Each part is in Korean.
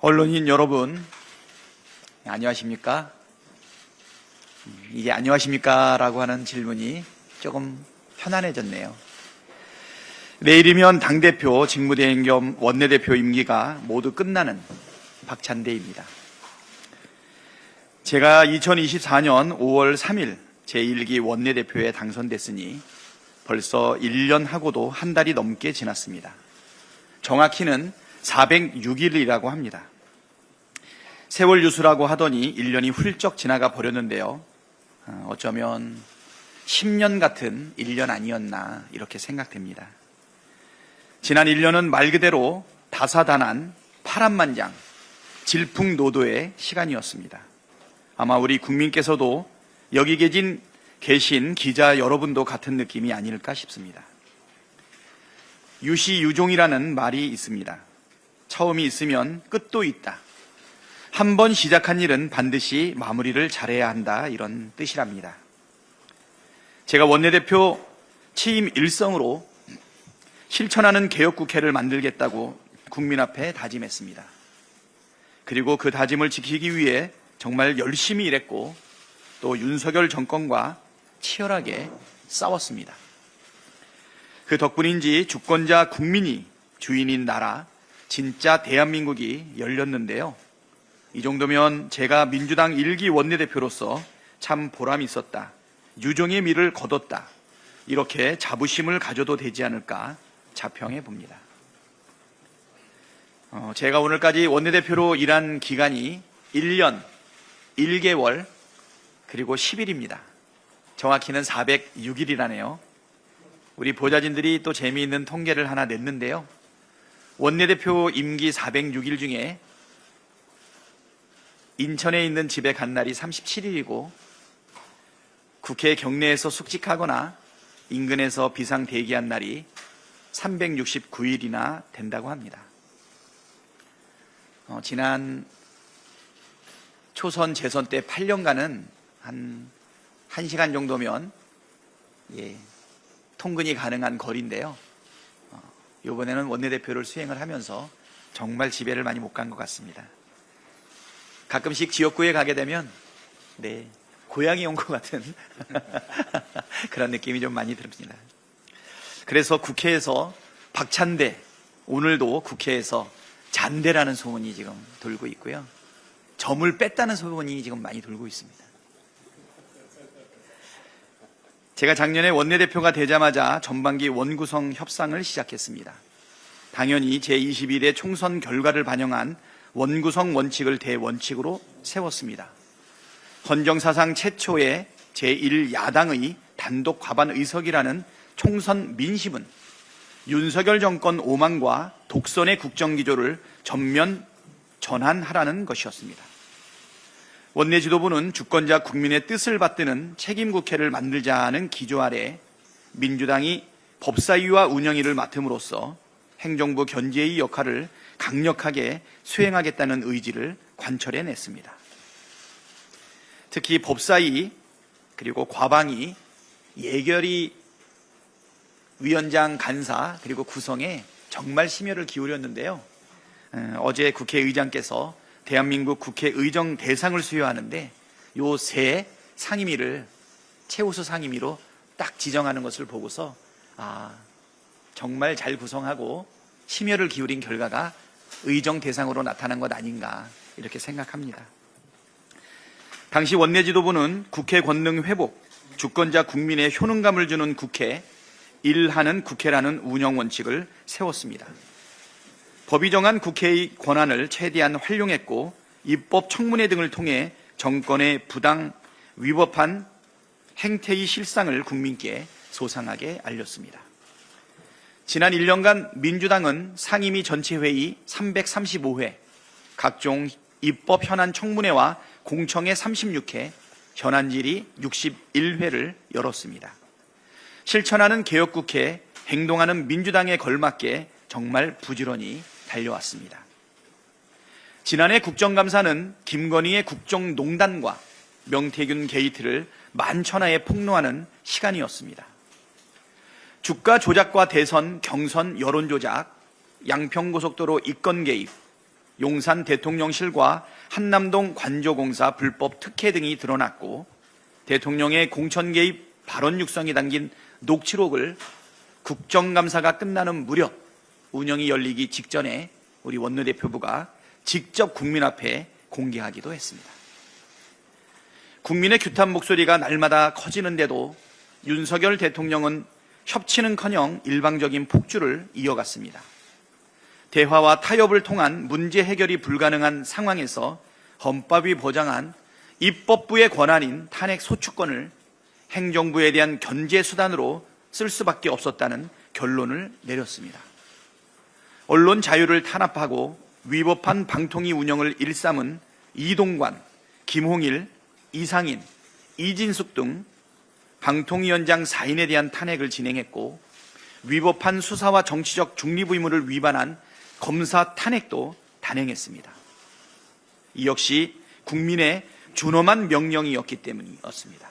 언론인 여러분, 안녕하십니까? 이게 안녕하십니까? 라고 하는 질문이 조금 편안해졌네요. 내일이면 당대표, 직무대행 겸 원내대표 임기가 모두 끝나는 박찬대입니다. 제가 2024년 5월 3일 제1기 원내대표에 당선됐으니 벌써 1년하고도 한 달이 넘게 지났습니다. 정확히는 406일이라고 합니다. 세월 유수라고 하더니 1년이 훌쩍 지나가 버렸는데요. 어쩌면 10년 같은 1년 아니었나 이렇게 생각됩니다. 지난 1년은 말 그대로 다사다난 파란만장 질풍노도의 시간이었습니다. 아마 우리 국민께서도 여기 계신 기자 여러분도 같은 느낌이 아닐까 싶습니다. 유시유종이라는 말이 있습니다. 처음이 있으면 끝도 있다. 한 번 시작한 일은 반드시 마무리를 잘해야 한다, 이런 뜻이랍니다. 제가 원내대표 취임 일성으로 실천하는 개혁국회를 만들겠다고 국민 앞에 다짐했습니다. 그리고 그 다짐을 지키기 위해 정말 열심히 일했고 또 윤석열 정권과 치열하게 싸웠습니다. 그 덕분인지 주권자 국민이 주인인 나라, 진짜 대한민국이 열렸는데요. 이 정도면 제가 민주당 1기 원내대표로서 참 보람이 있었다, 유종의 미를 거뒀다, 이렇게 자부심을 가져도 되지 않을까 자평해 봅니다. 제가 오늘까지 원내대표로 일한 기간이 1년 1개월 그리고 10일입니다. 정확히는 406일이라네요. 우리 보좌진들이 또 재미있는 통계를 하나 냈는데요. 원내대표 임기 406일 중에 인천에 있는 집에 간 날이 37일이고 국회 경내에서 숙직하거나 인근에서 비상 대기한 날이 369일이나 된다고 합니다. 지난 초선 재선 때 8년간은 한 1시간 정도면 통근이 가능한 거리인데요. 이번에는 원내대표를 수행을 하면서 정말 집에를 많이 못 간 것 같습니다. 가끔씩 지역구에 가게 되면 고향이 온 것 같은 그런 느낌이 좀 많이 듭니다. 그래서 국회에서 박찬대, 오늘도 국회에서 잔대라는 소문이 지금 돌고 있고요. 점을 뺐다는 소문이 지금 많이 돌고 있습니다. 제가 작년에 원내대표가 되자마자 전반기 원구성 협상을 시작했습니다. 당연히 제21회 총선 결과를 반영한 원구성 원칙을 대원칙으로 세웠습니다. 헌정사상 최초의 제1야당의 단독 과반 의석이라는 총선 민심은 윤석열 정권 오만과 독선의 국정기조를 전면 전환하라는 것이었습니다. 원내 지도부는 주권자 국민의 뜻을 받드는 책임국회를 만들자는 기조 아래 민주당이 법사위와 운영위를 맡음으로써 행정부 견제의 역할을 강력하게 수행하겠다는 의지를 관철해냈습니다. 특히 법사위 그리고 과방위, 예결위 위원장 간사 그리고 구성에 정말 심혈을 기울였는데요. 어제 국회의장께서 대한민국 국회의정 대상을 수여하는데 요 세 상임위를 최우수 상임위로 딱 지정하는 것을 보고서 정말 잘 구성하고 심혈을 기울인 결과가 의정 대상으로 나타난 것 아닌가 이렇게 생각합니다. 당시 원내 지도부는 국회 권능 회복, 주권자 국민의 효능감을 주는 국회, 일하는 국회라는 운영 원칙을 세웠습니다. 법이 정한 국회의 권한을 최대한 활용했고 입법 청문회 등을 통해 정권의 부당 위법한 행태의 실상을 국민께 소상하게 알렸습니다. 지난 1년간 민주당은 상임위 전체회의 335회, 각종 입법 현안 청문회와 공청회 36회, 현안질의 61회를 열었습니다. 실천하는 개혁국회, 행동하는 민주당에 걸맞게 정말 부지런히 달려왔습니다. 지난해 국정감사는 김건희의 국정농단과 명태균 게이트를 만천하에 폭로하는 시간이었습니다. 주가 조작과 대선, 경선, 여론 조작, 양평고속도로 이권 개입, 용산 대통령실과 한남동 관조공사 불법 특혜 등이 드러났고, 대통령의 공천 개입 발언 육성이 담긴 녹취록을 국정감사가 끝나는 무렵 운영이 열리기 직전에 우리 원내대표부가 직접 국민 앞에 공개하기도 했습니다. 국민의 규탄 목소리가 날마다 커지는데도 윤석열 대통령은 협치는커녕 일방적인 폭주를 이어갔습니다. 대화와 타협을 통한 문제 해결이 불가능한 상황에서 헌법이 보장한 입법부의 권한인 탄핵 소추권을 행정부에 대한 견제 수단으로 쓸 수밖에 없었다는 결론을 내렸습니다. 언론 자유를 탄압하고 위법한 방통위 운영을 일삼은 이동관, 김홍일, 이상인, 이진숙 등 방통위원장 4인에 대한 탄핵을 진행했고, 위법한 수사와 정치적 중립 의무를 위반한 검사 탄핵도 단행했습니다. 이 역시 국민의 준엄한 명령이었기 때문이었습니다.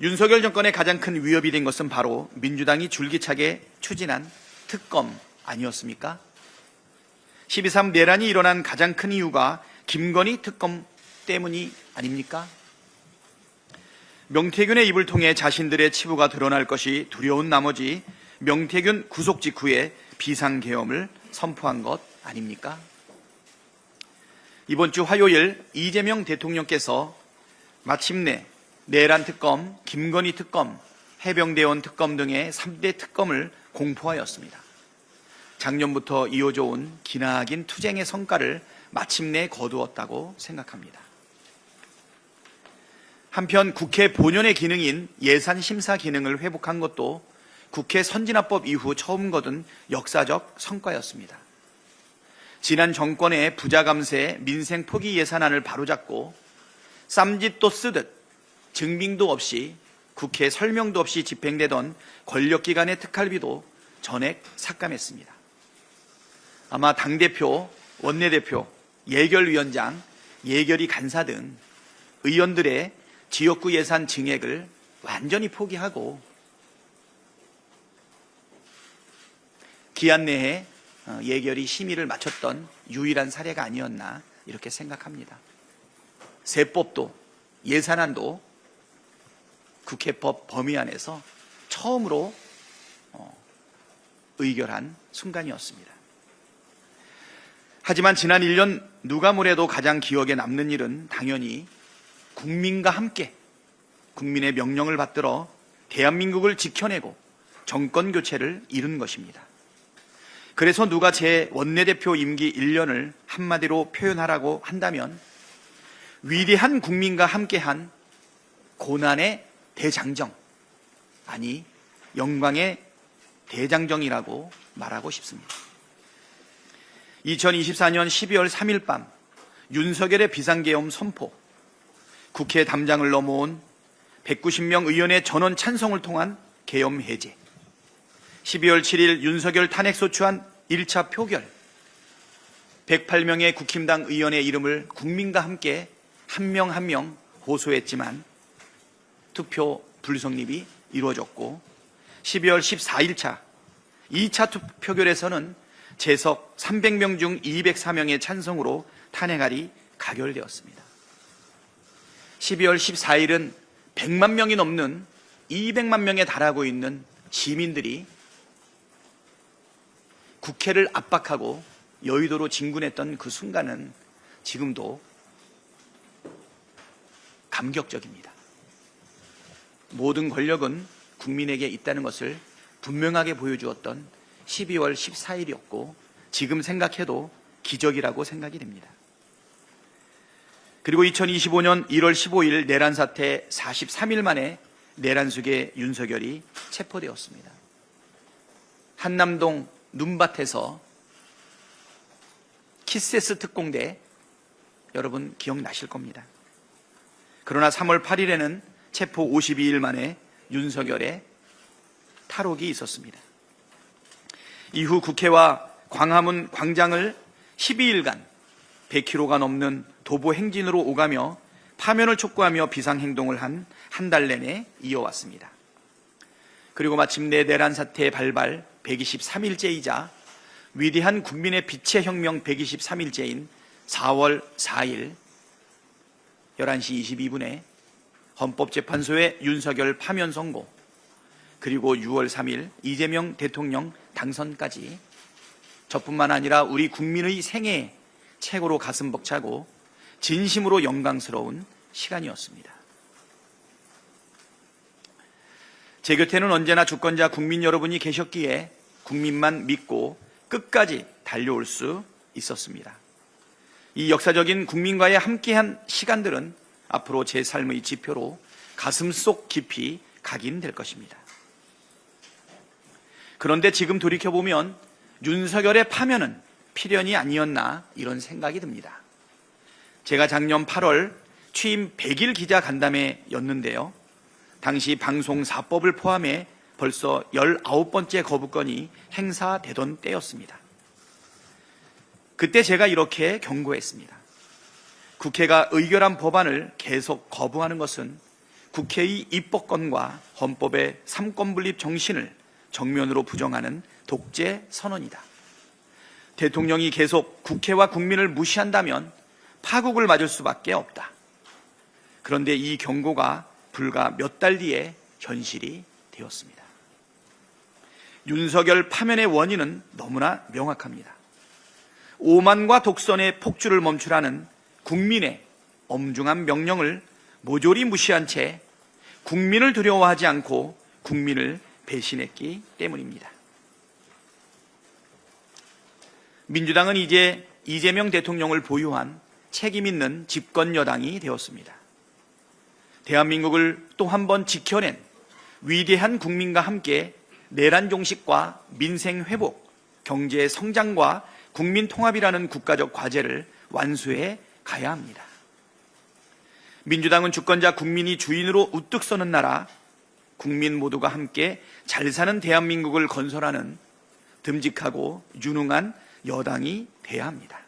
윤석열 정권의 가장 큰 위협이 된 것은 바로 민주당이 줄기차게 추진한 특검 아니었습니까? 12.3 내란이 일어난 가장 큰 이유가 김건희 특검 때문이 아닙니까? 명태균의 입을 통해 자신들의 치부가 드러날 것이 두려운 나머지 명태균 구속 직후에 비상계엄을 선포한 것 아닙니까? 이번 주 화요일 이재명 대통령께서 마침내 내란 특검, 김건희 특검, 해병대원 특검 등의 3대 특검을 공포하였습니다. 작년부터 이어져 온 기나긴 투쟁의 성과를 마침내 거두었다고 생각합니다. 한편 국회 본연의 기능인 예산심사 기능을 회복한 것도 국회 선진화법 이후 처음 거둔 역사적 성과였습니다. 지난 정권의 부자감세 민생 포기 예산안을 바로잡고 쌈짓도 쓰듯 증빙도 없이 국회 설명도 없이 집행되던 권력기관의 특활비도 전액 삭감했습니다. 아마 당대표, 원내대표, 예결위원장, 예결위 간사 등 의원들의 지역구 예산 증액을 완전히 포기하고 기한 내에 예결위 심의를 마쳤던 유일한 사례가 아니었나 이렇게 생각합니다. 세법도 예산안도 국회법 범위 안에서 처음으로 의결한 순간이었습니다. 하지만 지난 1년 누가 뭐래도 가장 기억에 남는 일은 당연히 국민과 함께 국민의 명령을 받들어 대한민국을 지켜내고 정권 교체를 이룬 것입니다. 그래서 누가 제 원내대표 임기 1년을 한마디로 표현하라고 한다면 위대한 국민과 함께한 고난의 대장정, 아니 영광의 대장정이라고 말하고 싶습니다. 2024년 12월 3일 밤 윤석열의 비상계엄 선포, 국회 담장을 넘어온 190명 의원의 전원 찬성을 통한 계엄 해제, 12월 7일 윤석열 탄핵 소추안 1차 표결, 108명의 국힘당 의원의 이름을 국민과 함께 한 명 한 명 호소했지만 투표 불성립이 이루어졌고, 12월 14일차 2차 표결에서는 재석 300명 중 204명의 찬성으로 탄핵안이 가결되었습니다. 12월 14일은 100만 명이 넘는 200만 명에 달하고 있는 시민들이 국회를 압박하고 여의도로 진군했던 그 순간은 지금도 감격적입니다. 모든 권력은 국민에게 있다는 것을 분명하게 보여주었던 12월 14일이었고 지금 생각해도 기적이라고 생각이 됩니다. 그리고 2025년 1월 15일 내란 사태 43일 만에 내란 속의 윤석열이 체포되었습니다. 한남동 눈밭에서 키세스 특공대, 여러분 기억나실 겁니다. 그러나 3월 8일에는 체포 52일 만에 윤석열의 탈옥이 있었습니다. 이후 국회와 광화문 광장을 12일간 100km가 넘는 도보 행진으로 오가며 파면을 촉구하며 비상행동을 한 달 내내 이어왔습니다. 그리고 마침내 내란 사태의 발발 123일째이자 위대한 국민의 빛의 혁명 123일째인 4월 4일 11시 22분에 헌법재판소의 윤석열 파면 선고, 그리고 6월 3일 이재명 대통령 당선까지 저뿐만 아니라 우리 국민의 생애에 최고로 가슴 벅차고 진심으로 영광스러운 시간이었습니다. 제 곁에는 언제나 주권자 국민 여러분이 계셨기에 국민만 믿고 끝까지 달려올 수 있었습니다. 이 역사적인 국민과의 함께한 시간들은 앞으로 제 삶의 지표로 가슴속 깊이 각인될 것입니다. 그런데 지금 돌이켜보면 윤석열의 파면은 필연이 아니었나 이런 생각이 듭니다. 제가 작년 8월 취임 100일 기자간담회였는데요. 당시 방송사법을 포함해 벌써 19번째 거부권이 행사되던 때였습니다. 그때 제가 이렇게 경고했습니다. 국회가 의결한 법안을 계속 거부하는 것은 국회의 입법권과 헌법의 삼권분립 정신을 정면으로 부정하는 독재 선언이다. 대통령이 계속 국회와 국민을 무시한다면 파국을 맞을 수밖에 없다. 그런데 이 경고가 불과 몇 달 뒤에 현실이 되었습니다. 윤석열 파면의 원인은 너무나 명확합니다. 오만과 독선의 폭주를 멈추라는 국민의 엄중한 명령을 모조리 무시한 채 국민을 두려워하지 않고 국민을 배신했기 때문입니다. 민주당은 이제 이재명 대통령을 보유한 책임 있는 집권 여당이 되었습니다. 대한민국을 또 한 번 지켜낸 위대한 국민과 함께 내란 종식과 민생 회복, 경제 성장과 국민 통합이라는 국가적 과제를 완수해 가야 합니다. 민주당은 주권자 국민이 주인으로 우뚝 서는 나라, 국민 모두가 함께 잘 사는 대한민국을 건설하는 듬직하고 유능한 여당이 돼야 합니다.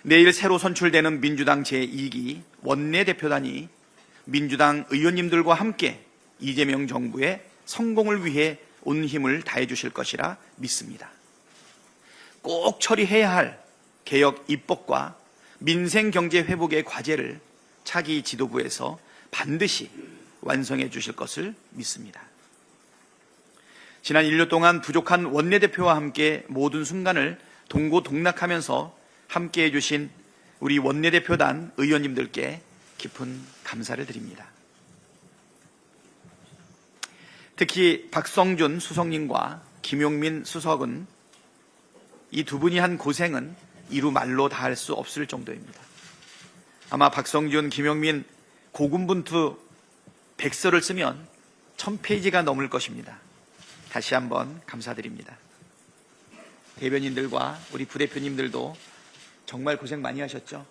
내일 새로 선출되는 민주당 제2기 원내대표단이 민주당 의원님들과 함께 이재명 정부의 성공을 위해 온 힘을 다해 주실 것이라 믿습니다. 꼭 처리해야 할 개혁 입법과 민생 경제 회복의 과제를 차기 지도부에서 반드시 완성해 주실 것을 믿습니다. 지난 1년 동안 부족한 원내대표와 함께 모든 순간을 동고동락하면서 함께해 주신 우리 원내대표단 의원님들께 깊은 감사를 드립니다. 특히 박성준 수석님과 김용민 수석은 이 두 분이 한 고생은 이루 말로 다할 수 없을 정도입니다. 아마 박성준, 김용민 고군분투 백서를 쓰면 1000페이지가 넘을 것입니다. 다시 한번 감사드립니다. 대변인들과 우리 부대표님들도 정말 고생 많이 하셨죠?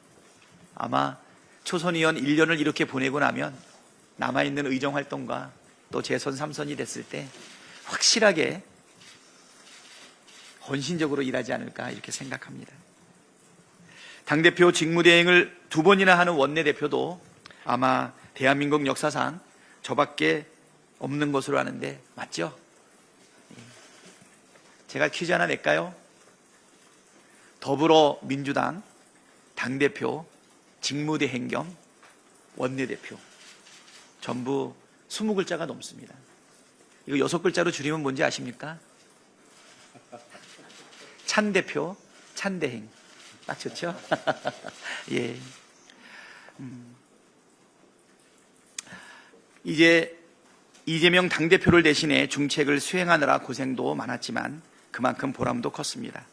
아마 초선의원 1년을 이렇게 보내고 나면 남아있는 의정활동과 또 재선 3선이 됐을 때 확실하게 헌신적으로 일하지 않을까 이렇게 생각합니다. 당대표 직무대행을 2번이나 하는 원내대표도 아마 대한민국 역사상 저밖에 없는 것으로 아는데 맞죠? 제가 퀴즈 하나 낼까요? 더불어민주당 당대표, 직무대행 겸 원내대표 전부 20글자가 넘습니다. 이거 6글자로 줄이면 뭔지 아십니까? 찬대표, 찬대행. 딱 좋죠? 예. 이제 이재명 당대표를 대신해 중책을 수행하느라 고생도 많았지만 그만큼 보람도 컸습니다.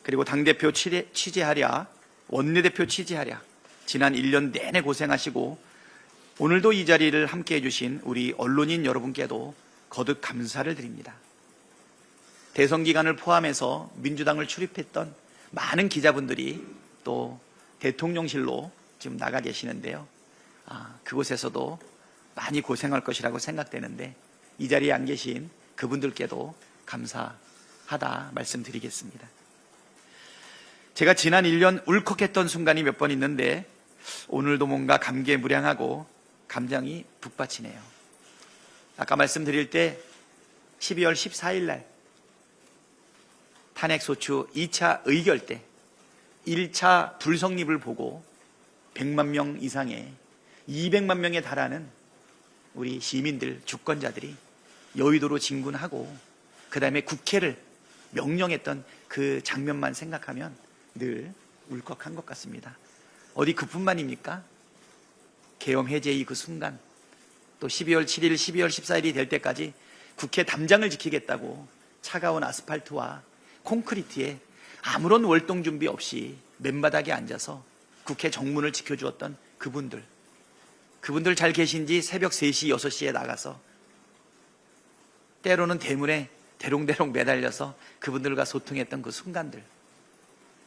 그리고 당대표 취재하랴, 원내대표 취재하랴, 지난 1년 내내 고생하시고 오늘도 이 자리를 함께 해주신 우리 언론인 여러분께도 거듭 감사를 드립니다. 대선 기간을 포함해서 민주당을 출입했던 많은 기자분들이 또 대통령실로 지금 나가 계시는데요. 그곳에서도 많이 고생할 것이라고 생각되는데 이 자리에 안 계신 그분들께도 감사하다 말씀드리겠습니다. 제가 지난 1년 울컥했던 순간이 몇 번 있는데 오늘도 뭔가 감개무량하고 감정이 북받치네요. 아까 말씀드릴 때 12월 14일 날 탄핵소추 2차 의결 때 1차 불성립을 보고 100만 명 이상의 200만 명에 달하는 우리 시민들, 주권자들이 여의도로 진군하고 그 다음에 국회를 명령했던 그 장면만 생각하면 늘 울컥한 것 같습니다. 어디 그뿐만입니까? 계엄 해제의 그 순간, 또 12월 7일, 12월 14일이 될 때까지 국회 담장을 지키겠다고 차가운 아스팔트와 콘크리트에 아무런 월동 준비 없이 맨바닥에 앉아서 국회 정문을 지켜주었던 그분들 잘 계신지 새벽 3시, 6시에 나가서 때로는 대문에 대롱대롱 매달려서 그분들과 소통했던 그 순간들,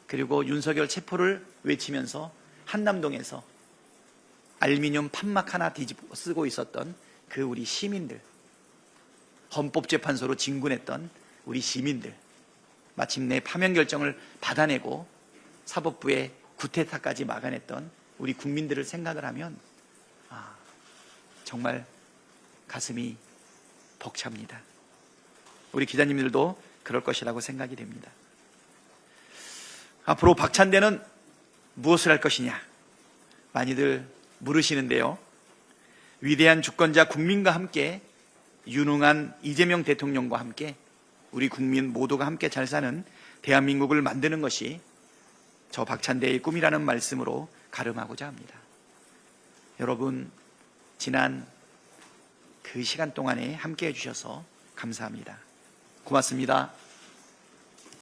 그리고 윤석열 체포를 외치면서 한남동에서 알루미늄 판막 하나 뒤집어 쓰고 있었던 그 우리 시민들, 헌법재판소로 진군했던 우리 시민들, 마침내 파면 결정을 받아내고 사법부의 구태타까지 막아냈던 우리 국민들을 생각을 하면 정말 가슴이 벅찹니다. 우리 기자님들도 그럴 것이라고 생각이 됩니다. 앞으로 박찬대는 무엇을 할 것이냐 많이들 물으시는데요. 위대한 주권자 국민과 함께 유능한 이재명 대통령과 함께 우리 국민 모두가 함께 잘 사는 대한민국을 만드는 것이 저 박찬대의 꿈이라는 말씀으로 가름하고자 합니다. 여러분, 지난 그 시간 동안에 함께 해주셔서 감사합니다. 고맙습니다.